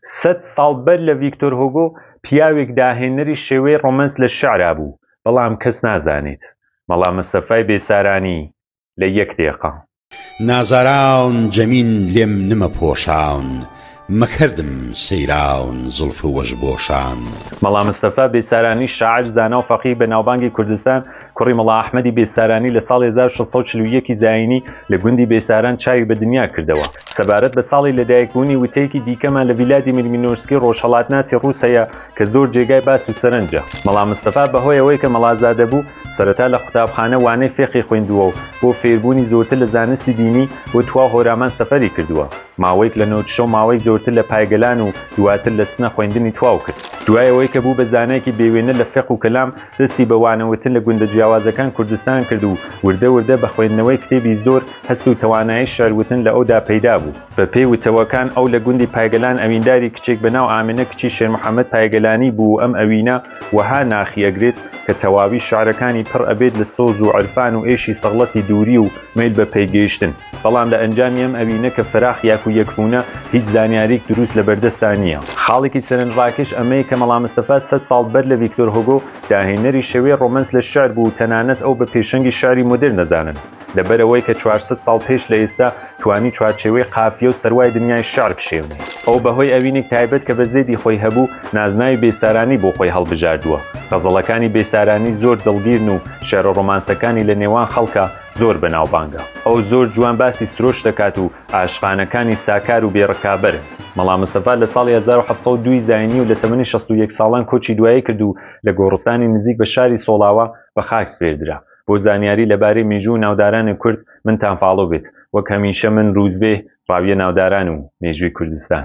سەد ساڵ بەر لە ڤیکتۆر هوگۆ پیاوێک داهێنەری شێوەی ڕۆمانس لە شیعرا بوو، بەڵام کەس نازانێت. مەڵام مستەفای بێسارانی لە یەک دێقە. نازاراون جەمین لێم نمە پۆشاون، مەکردم سەیراون زڵف و وەژبۆشان. مەڵا مستەفا بێسارانی شاعر زانا و فەقیه بە ناوبانگی کوردستان کوڕی مەڵا ئەحمەدی بێسارانی لە ساڵی 1641 زاینی لە گوندی بێساران چاوی بە دنیا کردەوە. سەبارەت بە ساڵی لەدایکبوونی وتەیەکی دیکەمان لە ڤیلادیمیر مینۆرسکی ڕۆژهەڵاتناسی ڕووسەیە کە زۆر جێگای باس و سەرنجە. مەڵا مستەفا بەهۆی ئەوەی کە مەڵازادە بوو سەرەتا لە قوتابخانە وانەی فێقی خوێندووە و بۆ فێربوونی زۆرتر لە زانستی دینی بۆ توا هۆرامان سەفەری کردووە. ماوەیەک لە نەوتشە و ماوەی زۆرتر لە پایگەلان و دواتر لە سنە خوێندنی تواو کرد. دوای ئەوەی کە بوو بە زانایەکی بێوێنە لە فێق و کەلام دەستی بە وانەوتن لە گوندە جیاوازەکان کوردستان کرد و وردە وردە بە خوێندنەوەی کتێبی زۆر هەست و توانایی شێعرگوتن لە ئەودا پەیدا بوو. بە پێی وتەوەکان ئەو لە گوندی پایگەلان ئەوینداری کچێک بەناو ئامینە کچی شێر محەممەد پایگەلانی بوو. ئەم ئەوینە وەها ناخی ئەگرێت کە تەواوی شعرەکانی پڕ ئەبێت لە سۆز و عرفان و ئێشی سەغڵەتی دووری و میل بە پێیگەیشتن. بەڵام لە ئەنجامی ئەم ئەوینە کە فراخ یاک و یەکبوونە هیچ زانیاریک دروست لە بەردەستان نییە. خاڵێکی سەرنجڕاکێش ئەمەیە کە مەڵا مستەفا 100 ساڵ بەر لە ڤیکتۆر هوگۆ داهێنەری شێوەی ڕۆمانس لە شیعر بوو، تەنانەت ئەو بە پێشەنگی شیعری مۆدێرن دەزانن. لەبەرەوەی کە 400 ساڵ پێش لە ئێستا توانی چوارچێوەی قافیە و سەروای دنیای شیعر بشێونێ. ئەو بەهۆی ئەوینێک تایبەت کە بە زێدی خۆی هەبوو نازناوی بێسارانی بۆ خۆی هەڵبژاردووە. غەزەڵەکانی بێسارانی زۆر دڵگیرن و شێعرە ڕۆمانسەکانی لە نێوان خەڵکە زۆر بەناوبانگە. ئەو زۆر جوان باسی سرۆش دەکات و عاشقانەکانی ساکار و بێڕکابەرن. مەڵا مستەفا لە ساڵی 1702 زاینی و لە تەمەنی 61 ساڵان کۆچی دوایی کرد و لە گۆڕستانی نزیک بە شاری سۆڵاوە بە خاک سپێردرا. بۆ زانیاری لەبارەی مێژوو و ناودارانی کورد منتان فاڵۆ بێت. وەک هەمیشە من ڕووزبێ ڕاویە ناوداران و مێژووی کوردستان.